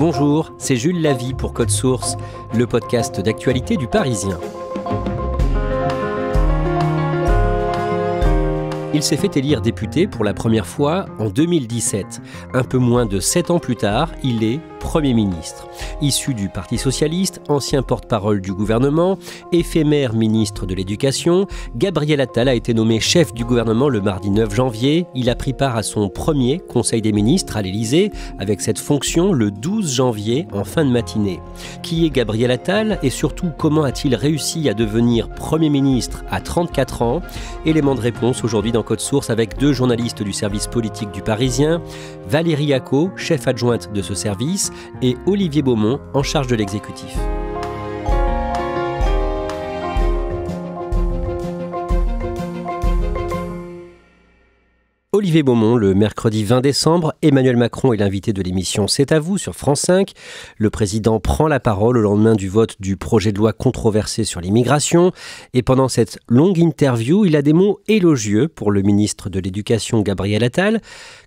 Bonjour, c'est Jules Lavie pour Code Source, le podcast d'actualité du Parisien. Il s'est fait élire député pour la première fois en 2017. Un peu moins de 7 ans plus tard, il est Premier ministre. Issu du Parti socialiste, ancien porte-parole du gouvernement, éphémère ministre de l'Éducation, Gabriel Attal a été nommé chef du gouvernement le mardi 9 janvier. Il a pris part à son premier Conseil des ministres à l'Élysée, avec cette fonction le 12 janvier en fin de matinée. Qui est Gabriel Attal et surtout comment a-t-il réussi à devenir Premier ministre à 34 ans? Élément de réponse aujourd'hui dans Code Source avec deux journalistes du service politique du Parisien, Valérie Yacot, chef adjointe de ce service, et Olivier Beaumont, en charge de l'exécutif. Olivier Beaumont, le mercredi 20 décembre, Emmanuel Macron est l'invité de l'émission C'est à vous sur France 5. Le président prend la parole au lendemain du vote du projet de loi controversé sur l'immigration. Et pendant cette longue interview, il a des mots élogieux pour le ministre de l'Éducation Gabriel Attal.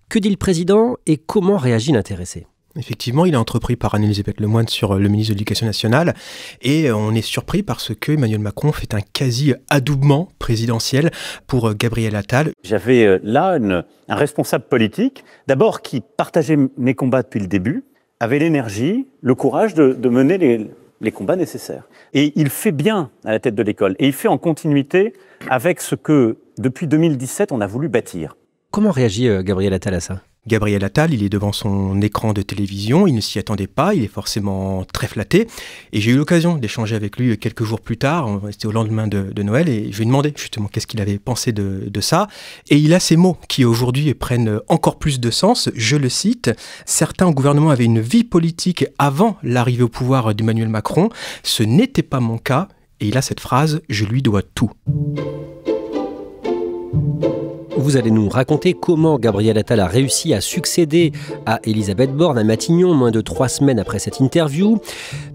Que dit le président et comment réagit l'intéressé ? Effectivement, il a entrepris par Anne-Elisabeth Lemoine sur le ministre de l'Éducation nationale et on est surpris parce que Emmanuel Macron fait un quasi-adoubement présidentiel pour Gabriel Attal. J'avais là un responsable politique, d'abord qui partageait mes combats depuis le début, avait l'énergie, le courage de mener les combats nécessaires. Et il fait bien à la tête de l'école et il fait en continuité avec ce que, depuis 2017, on a voulu bâtir. Comment réagit Gabriel Attal à ça ? Gabriel Attal, il est devant son écran de télévision, il ne s'y attendait pas, il est forcément très flatté. Et j'ai eu l'occasion d'échanger avec lui quelques jours plus tard, c'était au lendemain de Noël, et je lui ai demandé justement qu'est-ce qu'il avait pensé de ça. Et il a ces mots qui aujourd'hui prennent encore plus de sens, je le cite, « Certains au gouvernement avaient une vie politique avant l'arrivée au pouvoir d'Emmanuel Macron, ce n'était pas mon cas. » Et il a cette phrase « Je lui dois tout ». Vous allez nous raconter comment Gabriel Attal a réussi à succéder à Elisabeth Borne à Matignon, moins de 3 semaines après cette interview.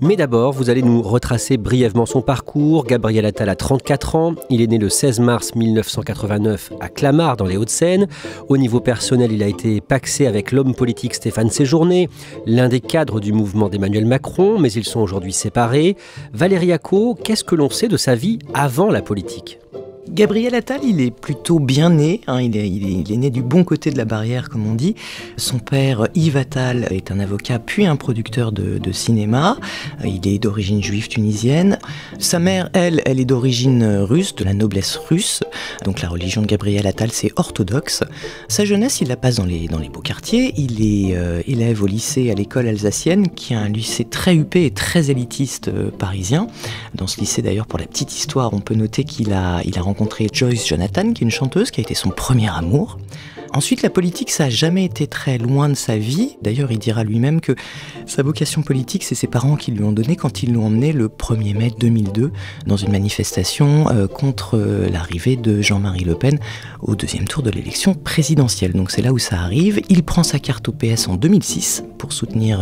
Mais d'abord, vous allez nous retracer brièvement son parcours. Gabriel Attal a 34 ans. Il est né le 16 mars 1989 à Clamart, dans les Hauts-de-Seine. Au niveau personnel, il a été pacsé avec l'homme politique Stéphane Séjourné, l'un des cadres du mouvement d'Emmanuel Macron, mais ils sont aujourd'hui séparés. Valérie Yacot, qu'est-ce que l'on sait de sa vie avant la politique ? Gabriel Attal, il est plutôt bien né, il est né du bon côté de la barrière, comme on dit. Son père, Yves Attal, est un avocat puis un producteur de cinéma. Il est d'origine juive tunisienne. Sa mère, elle est d'origine russe, de la noblesse russe. Donc la religion de Gabriel Attal, c'est orthodoxe. Sa jeunesse, il la passe dans les beaux quartiers. Il est élève au lycée, à l'école alsacienne, qui est un lycée très huppé et très élitiste parisien. Dans ce lycée, d'ailleurs, pour la petite histoire, on peut noter qu'il a rencontré Joyce Jonathan, qui est une chanteuse, qui a été son premier amour. Ensuite, la politique, ça n'a jamais été très loin de sa vie. D'ailleurs, il dira lui-même que sa vocation politique, c'est ses parents qui lui ont donné quand ils l'ont emmené le 1er mai 2002 dans une manifestation contre l'arrivée de Jean-Marie Le Pen au 2e tour de l'élection présidentielle. Donc c'est là où ça arrive. Il prend sa carte au PS en 2006 pour soutenir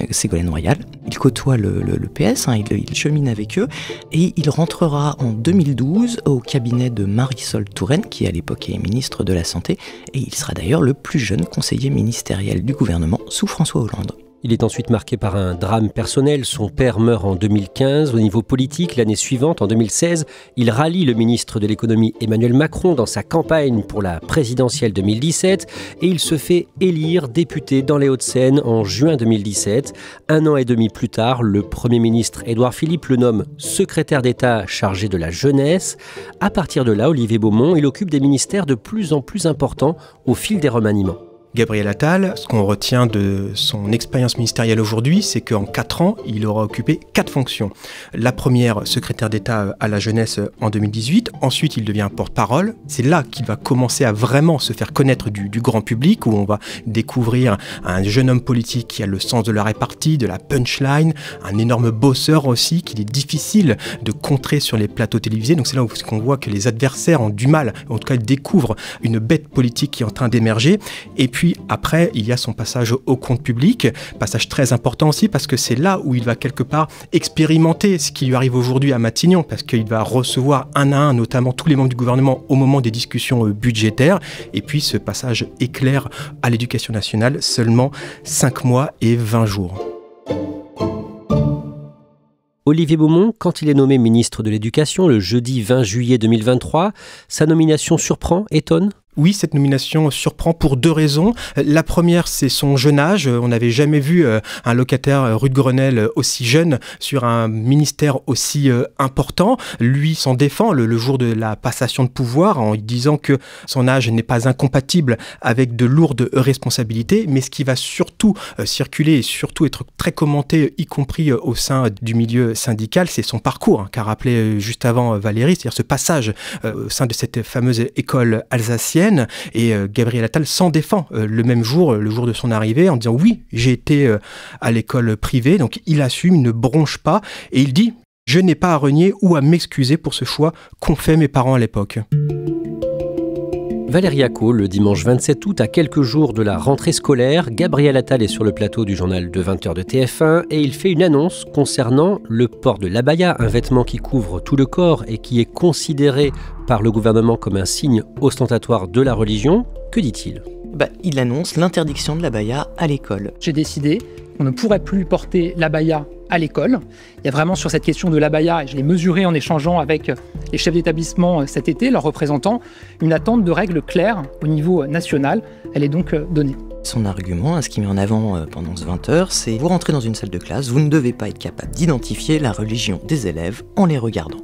Ségolène Royal. Il côtoie le PS, il chemine avec eux et il rentrera en 2012 au cabinet de Marisol Touraine, qui à l'époque est ministre de la Santé. Et il sera d'ailleurs le plus jeune conseiller ministériel du gouvernement sous François Hollande. Il est ensuite marqué par un drame personnel. Son père meurt en 2015. Au niveau politique, l'année suivante, en 2016, il rallie le ministre de l'économie Emmanuel Macron dans sa campagne pour la présidentielle 2017 et il se fait élire député dans les Hauts-de-Seine en juin 2017. 1 an et demi plus tard, le Premier ministre Édouard Philippe le nomme secrétaire d'État chargé de la jeunesse. À partir de là, Olivier Beaumont, il occupe des ministères de plus en plus importants au fil des remaniements. Gabriel Attal, ce qu'on retient de son expérience ministérielle aujourd'hui, c'est qu'en 4 ans, il aura occupé 4 fonctions. La première, secrétaire d'État à la jeunesse en 2018. Ensuite, il devient porte-parole. C'est là qu'il va commencer à vraiment se faire connaître du grand public, où on va découvrir un jeune homme politique qui a le sens de la répartie, de la punchline, un énorme bosseur aussi, qu'il est difficile de contrer sur les plateaux télévisés. Donc c'est là où on voit que les adversaires ont du mal, en tout cas ils découvrent une bête politique qui est en train d'émerger. Et puis après, il y a son passage au compte public, passage très important aussi parce que c'est là où il va quelque part expérimenter ce qui lui arrive aujourd'hui à Matignon, parce qu'il va recevoir un à un, notamment tous les membres du gouvernement au moment des discussions budgétaires. Et puis ce passage éclair à l'éducation nationale, seulement 5 mois et 20 jours. Olivier Beaumont, quand il est nommé ministre de l'Éducation le jeudi 20 juillet 2023, sa nomination surprend, étonne ? Oui, cette nomination surprend pour 2 raisons. La première, c'est son jeune âge. On n'avait jamais vu un locataire rue de Grenelle aussi jeune sur un ministère aussi important. Lui s'en défend le jour de la passation de pouvoir en disant que son âge n'est pas incompatible avec de lourdes responsabilités. Mais ce qui va surtout circuler et surtout être très commenté, y compris au sein du milieu syndical, c'est son parcours, qu'a rappelé juste avant Valérie, c'est-à-dire ce passage au sein de cette fameuse école alsacienne. Et Gabriel Attal s'en défend le même jour, le jour de son arrivée, en disant oui, j'ai été à l'école privée, donc il assume, il ne bronche pas, et il dit « Je n'ai pas à renier ou à m'excuser pour ce choix qu'ont fait mes parents à l'époque ». Valérie Acco, le dimanche 27 août, à quelques jours de la rentrée scolaire, Gabriel Attal est sur le plateau du journal de 20h de TF1 et il fait une annonce concernant le port de l'abaya, un vêtement qui couvre tout le corps et qui est considéré par le gouvernement comme un signe ostentatoire de la religion. Que dit-il ? Il annonce l'interdiction de l'abaya à l'école. J'ai décidé qu'on ne pourrait plus porter l'abaya à l'école. Il y a vraiment sur cette question de l'abaya, et je l'ai mesuré en échangeant avec les chefs d'établissement cet été, leurs représentants, une attente de règles claires au niveau national. Elle est donc donnée. Son argument, ce qu'il met en avant pendant ce 20 heures, c'est vous rentrez dans une salle de classe, vous ne devez pas être capable d'identifier la religion des élèves en les regardant.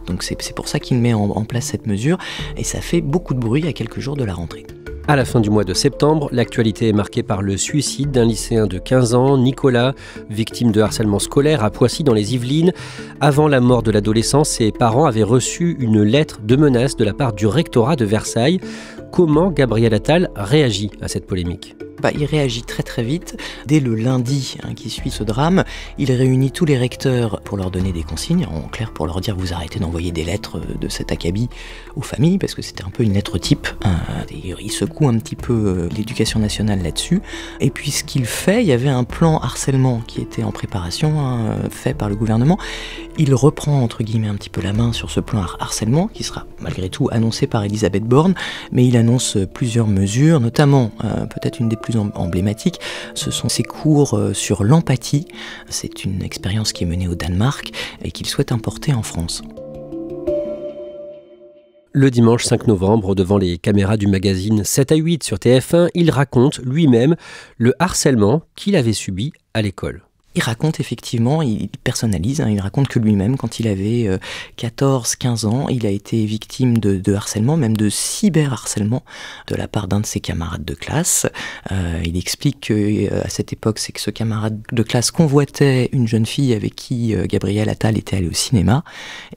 Donc c'est pour ça qu'il met en place cette mesure, et ça fait beaucoup de bruit à quelques jours de la rentrée. À la fin du mois de septembre, l'actualité est marquée par le suicide d'un lycéen de 15 ans, Nicolas, victime de harcèlement scolaire à Poissy dans les Yvelines. Avant la mort de l'adolescent, ses parents avaient reçu une lettre de menace de la part du rectorat de Versailles. Comment Gabriel Attal réagit à cette polémique ? Il réagit très très vite. Dès le lundi qui suit ce drame, il réunit tous les recteurs pour leur donner des consignes, en clair pour leur dire vous arrêtez d'envoyer des lettres de cet acabit aux familles, parce que c'était un peu une lettre type. Il secoue un petit peu l'éducation nationale là-dessus. Et puis ce qu'il fait, il y avait un plan harcèlement qui était en préparation, fait par le gouvernement. Il reprend entre guillemets un petit peu la main sur ce plan harcèlement, qui sera malgré tout annoncé par Elisabeth Borne, mais il annonce plusieurs mesures, notamment peut-être une des plus emblématiques, ce sont ses cours sur l'empathie. C'est une expérience qui est menée au Danemark et qu'il souhaite importer en France. Le dimanche 5 novembre, devant les caméras du magazine 7 à 8 sur TF1, il raconte lui-même le harcèlement qu'il avait subi à l'école. Il raconte effectivement, il personnalise, il raconte que lui-même, quand il avait 14-15 ans, il a été victime de harcèlement, même de cyberharcèlement de la part d'un de ses camarades de classe. Il explique qu'à cette époque, c'est que ce camarade de classe convoitait une jeune fille avec qui Gabriel Attal était allé au cinéma,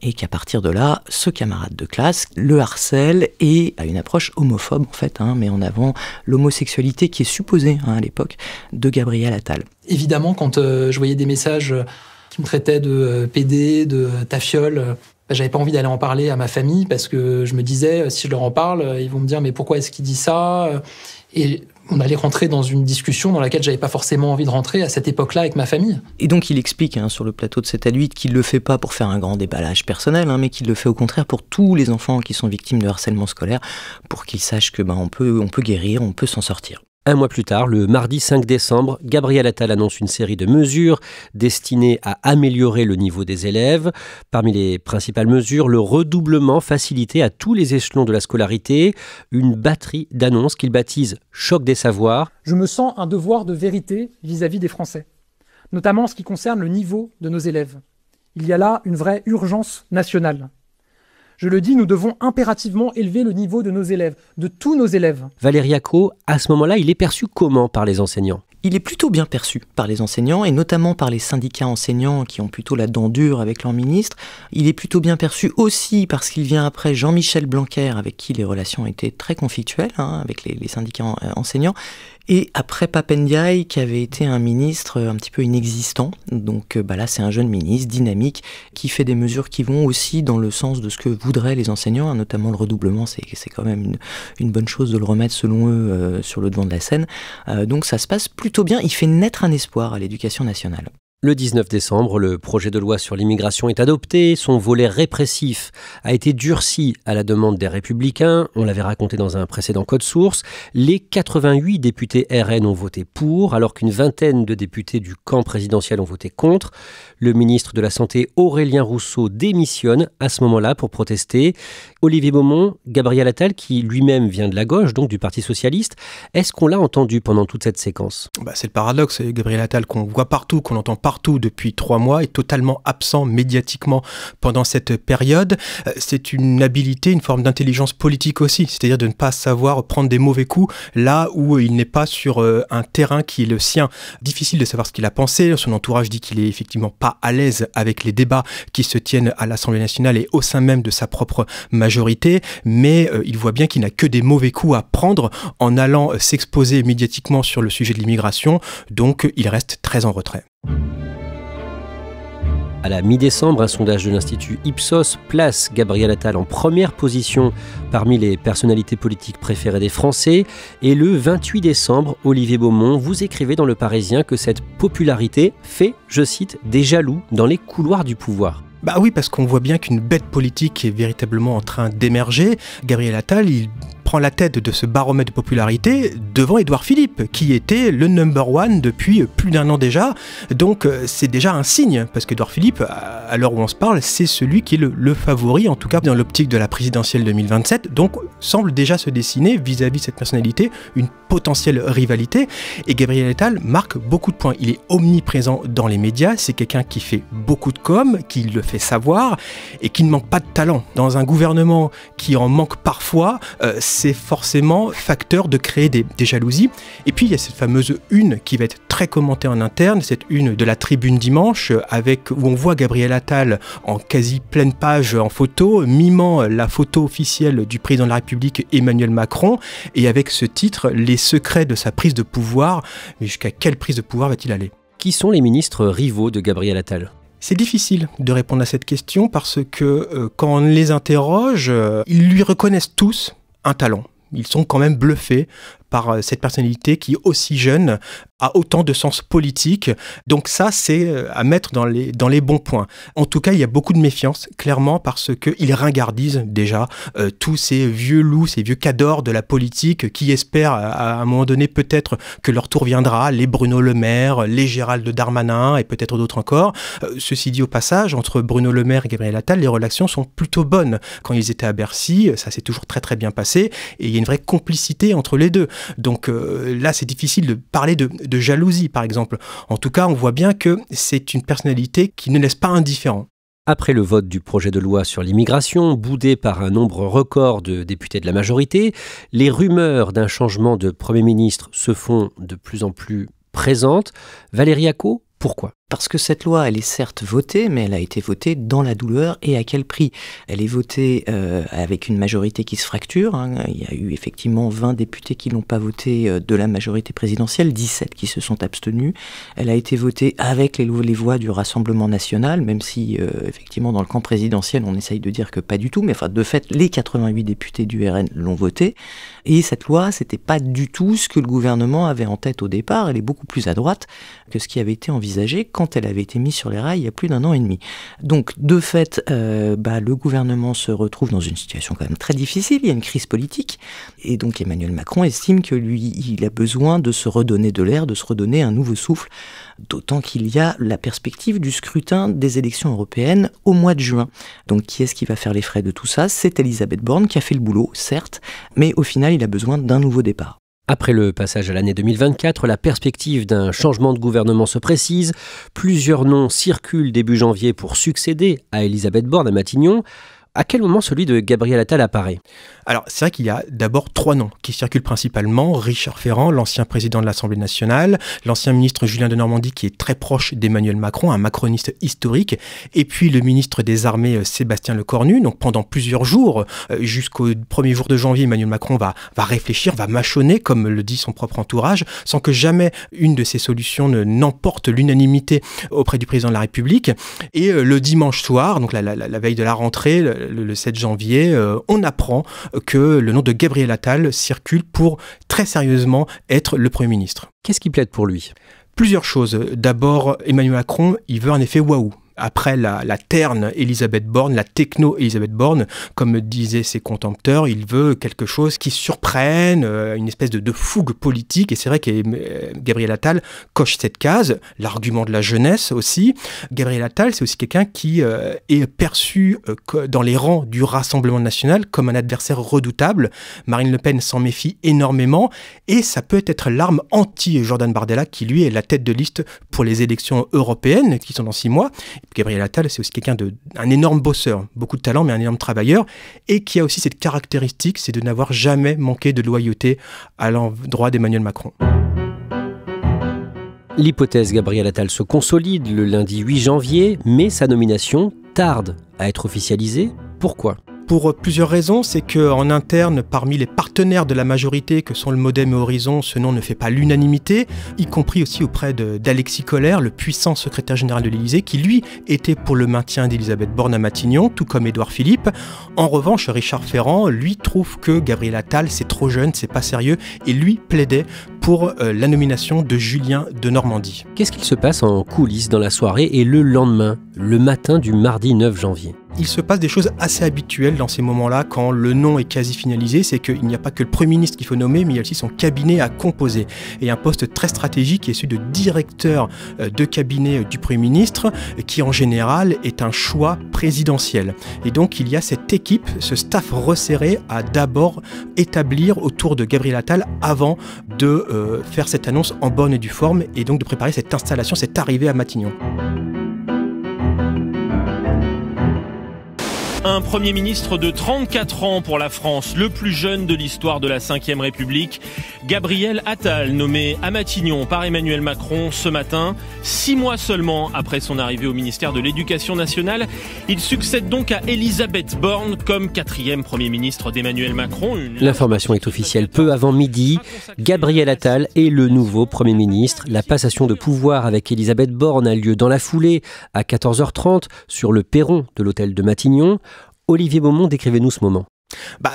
et qu'à partir de là, ce camarade de classe le harcèle et a une approche homophobe en fait, met en avant l'homosexualité qui est supposée à l'époque de Gabriel Attal. Évidemment, quand je voyais des messages qui me traitaient de PD, de tafiole, j'avais pas envie d'aller en parler à ma famille parce que je me disais, si je leur en parle, ils vont me dire mais pourquoi est-ce qu'il dit ça ? Et on allait rentrer dans une discussion dans laquelle j'avais pas forcément envie de rentrer à cette époque-là avec ma famille. Et donc il explique sur le plateau de 7 à 8 qu'il le fait pas pour faire un grand déballage personnel, mais qu'il le fait au contraire pour tous les enfants qui sont victimes de harcèlement scolaire, pour qu'ils sachent que on peut guérir, on peut s'en sortir. Un mois plus tard, le mardi 5 décembre, Gabriel Attal annonce une série de mesures destinées à améliorer le niveau des élèves. Parmi les principales mesures, le redoublement facilité à tous les échelons de la scolarité, une batterie d'annonces qu'il baptise « Choc des savoirs ». Je me sens un devoir de vérité vis-à-vis des Français, notamment en ce qui concerne le niveau de nos élèves. Il y a là une vraie urgence nationale. Je le dis, nous devons impérativement élever le niveau de nos élèves, de tous nos élèves. Valérie Acco, à ce moment-là, il est perçu comment par les enseignants ? Il est plutôt bien perçu par les enseignants et notamment par les syndicats enseignants qui ont plutôt la dent dure avec leur ministre. Il est plutôt bien perçu aussi parce qu'il vient après Jean-Michel Blanquer avec qui les relations étaient très conflictuelles avec les syndicats enseignants. Et après Pape Ndiaye qui avait été un ministre un petit peu inexistant. Donc là c'est un jeune ministre dynamique qui fait des mesures qui vont aussi dans le sens de ce que voudraient les enseignants, notamment le redoublement, c'est quand même une bonne chose de le remettre selon eux sur le devant de la scène. Donc ça se passe plutôt bien, il fait naître un espoir à l'éducation nationale. Le 19 décembre, le projet de loi sur l'immigration est adopté. Son volet répressif a été durci à la demande des Républicains. On l'avait raconté dans un précédent code source. Les 88 députés RN ont voté pour, alors qu'une vingtaine de députés du camp présidentiel ont voté contre. Le ministre de la Santé, Aurélien Rousseau, démissionne à ce moment-là pour protester. Olivier Beaumont, Gabriel Attal, qui lui-même vient de la gauche, donc du Parti socialiste, est-ce qu'on l'a entendu pendant toute cette séquence ? C'est le paradoxe, Gabriel Attal, qu'on voit partout, qu'on entend partout depuis 3 mois, est totalement absent médiatiquement pendant cette période. C'est une habileté, une forme d'intelligence politique aussi, c'est-à-dire de ne pas savoir prendre des mauvais coups là où il n'est pas sur un terrain qui est le sien. Difficile de savoir ce qu'il a pensé. Son entourage dit qu'il est effectivement pas à l'aise avec les débats qui se tiennent à l'Assemblée nationale et au sein même de sa propre majorité, mais il voit bien qu'il n'a que des mauvais coups à prendre en allant s'exposer médiatiquement sur le sujet de l'immigration, donc il reste très en retrait. À la mi-décembre, un sondage de l'Institut Ipsos place Gabriel Attal en première position parmi les personnalités politiques préférées des Français. Et le 28 décembre, Olivier Beaumont, vous écrivez dans Le Parisien que cette popularité fait, je cite, des jaloux dans les couloirs du pouvoir. Oui, parce qu'on voit bien qu'une bête politique est véritablement en train d'émerger. Gabriel Attal, il prend la tête de ce baromètre de popularité devant Édouard Philippe, qui était le number one depuis plus d'1 an déjà. Donc c'est déjà un signe, parce qu'Édouard Philippe, à l'heure où on se parle, c'est celui qui est le favori, en tout cas dans l'optique de la présidentielle 2027. Donc semble déjà se dessiner vis-à-vis de cette personnalité une potentielle rivalité. Et Gabriel Attal marque beaucoup de points. Il est omniprésent dans les médias, c'est quelqu'un qui fait beaucoup de com, qui le fait savoir et qui ne manque pas de talent. Dans un gouvernement qui en manque parfois, c'est forcément facteur de créer des jalousies. Et puis il y a cette fameuse une qui va être très commentée en interne, cette une de la Tribune dimanche, où on voit Gabriel Attal en quasi pleine page en photo, mimant la photo officielle du président de la République Emmanuel Macron, et avec ce titre, les secrets de sa prise de pouvoir. Mais jusqu'à quelle prise de pouvoir va-t-il aller ? Qui sont les ministres rivaux de Gabriel Attal ? C'est difficile de répondre à cette question parce que quand on les interroge, ils lui reconnaissent tous un talent. Ils sont quand même bluffés par cette personnalité qui, aussi jeune, a autant de sens politique. Donc ça, c'est à mettre dans les bons points. En tout cas, il y a beaucoup de méfiance, clairement, parce qu'ils ringardisent déjà tous ces vieux loups, ces vieux cadors de la politique qui espèrent à un moment donné peut-être que leur tour viendra, les Bruno Le Maire, les Gérald Darmanin et peut-être d'autres encore. Ceci dit au passage, entre Bruno Le Maire et Gabriel Attal, les relations sont plutôt bonnes. Quand ils étaient à Bercy, ça s'est toujours très très bien passé et il y a une vraie complicité entre les deux. Donc là, c'est difficile de parler de jalousie, par exemple. En tout cas, on voit bien que c'est une personnalité qui ne laisse pas indifférent. Après le vote du projet de loi sur l'immigration, boudé par un nombre record de députés de la majorité, les rumeurs d'un changement de Premier ministre se font de plus en plus présentes. Valérie Acco, pourquoi ? Parce que cette loi, elle est certes votée, mais elle a été votée dans la douleur et à quel prix ? Elle est votée avec une majorité qui se fracture. Il y a eu effectivement 20 députés qui n'ont pas voté de la majorité présidentielle, 17 qui se sont abstenus. Elle a été votée avec les voix du Rassemblement national, même si effectivement dans le camp présidentiel on essaye de dire que pas du tout, mais enfin de fait les 88 députés du RN l'ont votée. Et cette loi, c'était pas du tout ce que le gouvernement avait en tête au départ. Elle est beaucoup plus à droite que ce qui avait été envisagé quand elle avait été mise sur les rails il y a plus d'1 an et demi. Donc, de fait, le gouvernement se retrouve dans une situation quand même très difficile, il y a une crise politique, et donc Emmanuel Macron estime que lui, il a besoin de se redonner de l'air, de se redonner un nouveau souffle, d'autant qu'il y a la perspective du scrutin des élections européennes au mois de juin. Donc, qui est-ce qui va faire les frais de tout ça ? C'est Elisabeth Borne qui a fait le boulot, certes, mais au final, il a besoin d'un nouveau départ. Après le passage à l'année 2024, la perspective d'un changement de gouvernement se précise. Plusieurs noms circulent début janvier pour succéder à Elisabeth Borne à Matignon. À quel moment celui de Gabriel Attal apparaît ? Alors, c'est vrai qu'il y a d'abord 3 noms qui circulent principalement. Richard Ferrand, l'ancien président de l'Assemblée nationale, l'ancien ministre Julien Denormandie, qui est très proche d'Emmanuel Macron, un macroniste historique, et puis le ministre des Armées, Sébastien Lecornu. Donc, pendant plusieurs jours, jusqu'au premier jour de janvier, Emmanuel Macron va réfléchir, va mâchonner, comme le dit son propre entourage, sans que jamais une de ces solutions n'emporte l'unanimité auprès du président de la République. Et le dimanche soir, donc la veille de la rentrée, le 7 janvier, on apprend que le nom de Gabriel Attal circule pour très sérieusement être le Premier ministre. Qu'est-ce qui plaide pour lui ? Plusieurs choses. D'abord, Emmanuel Macron, il veut un effet waouh. Après la terne Elisabeth Borne, la techno Elisabeth Borne, comme disaient ses contempteurs, il veut quelque chose qui surprenne, une espèce de fougue politique. Et c'est vrai que Gabriel Attal coche cette case, l'argument de la jeunesse aussi. Gabriel Attal, c'est aussi quelqu'un qui est perçu dans les rangs du Rassemblement national comme un adversaire redoutable. Marine Le Pen s'en méfie énormément et ça peut être l'arme anti-Jordan Bardella qui, lui, est la tête de liste pour les élections européennes qui sont dans 6 mois. Gabriel Attal, c'est aussi quelqu'un d'un énorme bosseur, beaucoup de talent, mais un énorme travailleur, et qui a aussi cette caractéristique, c'est de n'avoir jamais manqué de loyauté à l'endroit d'Emmanuel Macron. L'hypothèse Gabriel Attal se consolide le lundi 8 janvier, mais sa nomination tarde à être officialisée. Pourquoi ? Pour plusieurs raisons, c'est qu'en interne, parmi les partenaires de la majorité que sont le Modem et Horizon, ce nom ne fait pas l'unanimité, y compris aussi auprès d'Alexis Kohler, le puissant secrétaire général de l'Élysée, qui lui était pour le maintien d'Elisabeth Borne à Matignon, tout comme Édouard Philippe. En revanche, Richard Ferrand, lui, trouve que Gabriel Attal, c'est trop jeune, c'est pas sérieux, et lui plaidait pour la nomination de Julien de Normandie. Qu'est-ce qu'il se passe en coulisses dans la soirée et le lendemain, le matin du mardi 9 janvier ? Il se passe des choses assez habituelles dans ces moments-là, quand le nom est quasi finalisé, c'est qu'il n'y a pas que le Premier ministre qu'il faut nommer, mais il y a aussi son cabinet à composer. Et un poste très stratégique qui est celui de directeur de cabinet du Premier ministre, qui en général est un choix présidentiel. Et donc il y a cette équipe, ce staff resserré à d'abord établir autour de Gabriel Attal avant de faire cette annonce en bonne et due forme, et donc de préparer cette installation, cette arrivée à Matignon. Un Premier ministre de 34 ans pour la France, le plus jeune de l'histoire de la Ve République. Gabriel Attal, nommé à Matignon par Emmanuel Macron ce matin. 6 mois seulement après son arrivée au ministère de l'Éducation nationale, il succède donc à Elisabeth Borne comme 4e Premier ministre d'Emmanuel Macron. L'information est officielle peu avant midi. Gabriel Attal est le nouveau Premier ministre. La passation de pouvoir avec Elisabeth Borne a lieu dans la foulée à 14h30 sur le perron de l'hôtel de Matignon. Olivier Beaumont, décrivez-nous ce moment.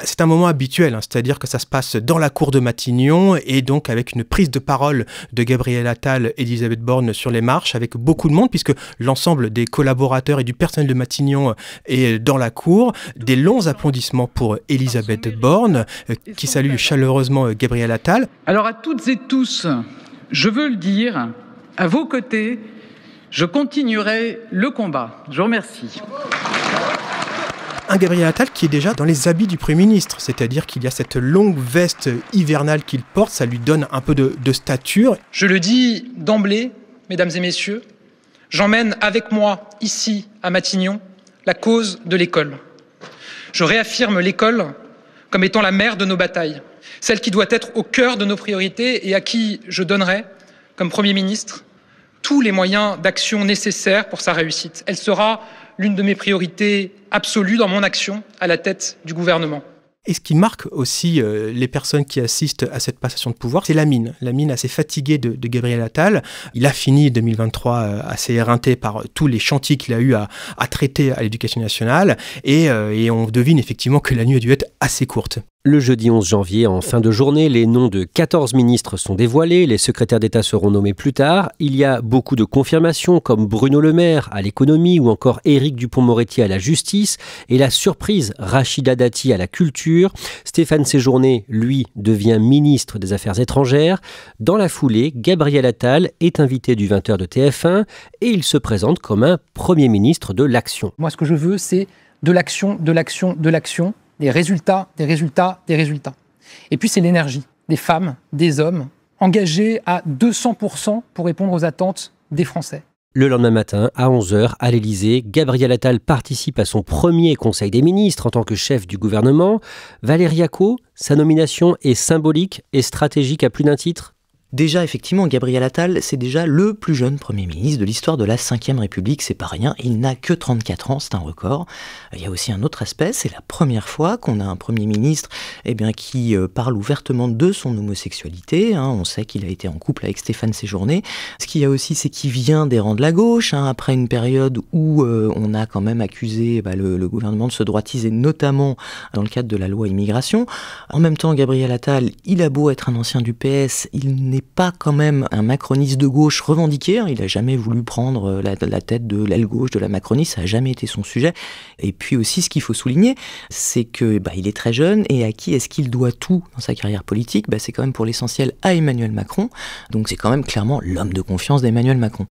C'est un moment habituel, c'est-à-dire que ça se passe dans la cour de Matignon et donc avec une prise de parole de Gabriel Attal et d'Elisabeth Borne sur les marches, avec beaucoup de monde, puisque l'ensemble des collaborateurs et du personnel de Matignon est dans la cour. Des longs applaudissements pour Elisabeth Borne, qui salue chaleureusement Gabriel Attal. Alors à toutes et tous, je veux le dire, à vos côtés, je continuerai le combat. Je vous remercie. Un Gabriel Attal qui est déjà dans les habits du Premier ministre, c'est-à-dire qu'il y a cette longue veste hivernale qu'il porte, ça lui donne un peu de stature. Je le dis d'emblée, mesdames et messieurs, j'emmène avec moi, ici, à Matignon, la cause de l'école. Je réaffirme l'école comme étant la mère de nos batailles, celle qui doit être au cœur de nos priorités et à qui je donnerai, comme Premier ministre, tous les moyens d'action nécessaires pour sa réussite. Elle sera l'une de mes priorités absolues dans mon action à la tête du gouvernement. Et ce qui marque aussi les personnes qui assistent à cette passation de pouvoir, c'est la mine assez fatiguée de Gabriel Attal. Il a fini 2023 assez éreinté par tous les chantiers qu'il a eu à traiter à l'Éducation nationale et on devine effectivement que la nuit a dû être assez courte. Le jeudi 11 janvier, en fin de journée, les noms de 14 ministres sont dévoilés. Les secrétaires d'État seront nommés plus tard. Il y a beaucoup de confirmations, comme Bruno Le Maire à l'économie ou encore Éric Dupond-Moretti à la justice. Et la surprise, Rachida Dati à la culture. Stéphane Séjourné, lui, devient ministre des Affaires étrangères. Dans la foulée, Gabriel Attal est invité du 20h de TF1 et il se présente comme un Premier ministre de l'action. Moi, ce que je veux, c'est de l'action, de l'action, de l'action. Des résultats, des résultats, des résultats. Et puis c'est l'énergie des femmes, des hommes, engagés à 200% pour répondre aux attentes des Français. Le lendemain matin, à 11h, à l'Élysée, Gabriel Attal participe à son premier Conseil des ministres en tant que chef du gouvernement. Valérie Acco, sa nomination est symbolique et stratégique à plus d'un titre. Déjà, effectivement, Gabriel Attal, c'est déjà le plus jeune Premier ministre de l'histoire de la Ve République, c'est pas rien, il n'a que 34 ans, c'est un record. Il y a aussi un autre aspect, c'est la première fois qu'on a un Premier ministre qui parle ouvertement de son homosexualité, on sait qu'il a été en couple avec Stéphane Séjourné. Ce qu'il y a aussi, c'est qu'il vient des rangs de la gauche, après une période où on a quand même accusé le gouvernement de se droitiser, notamment dans le cadre de la loi immigration. En même temps, Gabriel Attal, il a beau être un ancien du PS, il n'est n'est pas quand même un macroniste de gauche revendiqué. Il n'a jamais voulu prendre la tête de l'aile gauche de la Macronie, ça n'a jamais été son sujet. Et puis aussi, ce qu'il faut souligner, c'est que il est très jeune, et à qui est-ce qu'il doit tout dans sa carrière politique ? C'est quand même pour l'essentiel à Emmanuel Macron. Donc c'est quand même clairement l'homme de confiance d'Emmanuel Macron.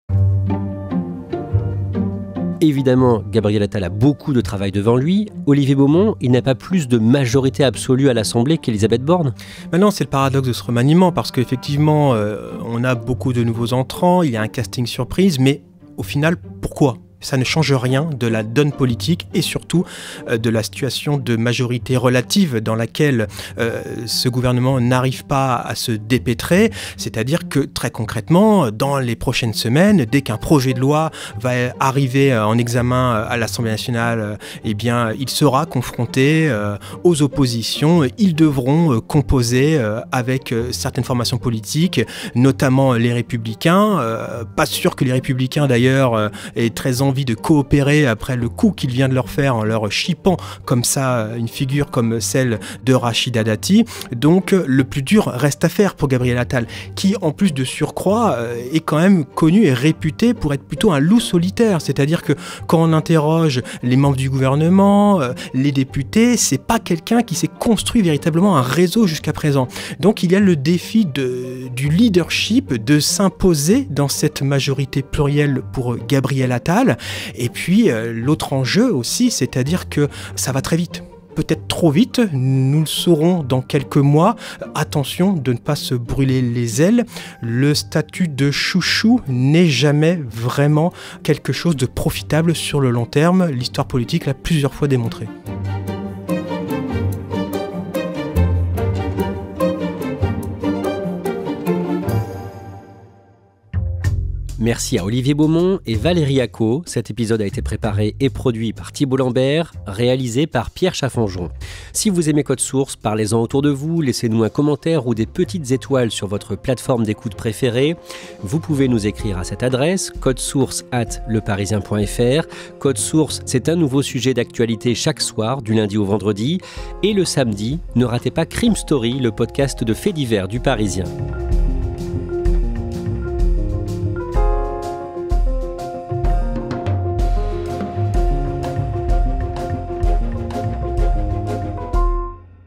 Évidemment, Gabriel Attal a beaucoup de travail devant lui. Olivier Beaumont, il n'a pas plus de majorité absolue à l'Assemblée qu'Elisabeth Borne. Non, c'est le paradoxe de ce remaniement, parce qu'effectivement, on a beaucoup de nouveaux entrants, il y a un casting surprise, mais au final, pourquoi ? Ça ne change rien de la donne politique et surtout de la situation de majorité relative dans laquelle ce gouvernement n'arrive pas à se dépêtrer. C'est-à-dire que très concrètement, dans les prochaines semaines, dès qu'un projet de loi va arriver en examen à l'Assemblée nationale, il sera confronté aux oppositions. Ils devront composer avec certaines formations politiques, notamment les Républicains. Pas sûr que les Républicains d'ailleurs aient très envie de coopérer après le coup qu'il vient de leur faire en leur chippant comme ça une figure comme celle de Rachida Dati. Donc le plus dur reste à faire pour Gabriel Attal, qui en plus de surcroît est quand même connu et réputé pour être plutôt un loup solitaire. C'est-à-dire que quand on interroge les membres du gouvernement, les députés, c'est pas quelqu'un qui s'est construit véritablement un réseau jusqu'à présent. Donc il y a le défi du leadership, de s'imposer dans cette majorité plurielle pour Gabriel Attal. Et puis l'autre enjeu aussi, c'est-à-dire que ça va très vite. Peut-être trop vite, nous le saurons dans quelques mois. Attention de ne pas se brûler les ailes. Le statut de chouchou n'est jamais vraiment quelque chose de profitable sur le long terme. L'histoire politique l'a plusieurs fois démontré. Merci à Olivier Beaumont et Valérie Acco. Cet épisode a été préparé et produit par Thibault Lambert, réalisé par Pierre Chaffanjon. Si vous aimez Code Source, parlez-en autour de vous, laissez-nous un commentaire ou des petites étoiles sur votre plateforme d'écoute préférée. Vous pouvez nous écrire à cette adresse, codesource@leparisien.fr. Code Source, c'est un nouveau sujet d'actualité chaque soir, du lundi au vendredi. Et le samedi, ne ratez pas Crime Story, le podcast de faits divers du Parisien.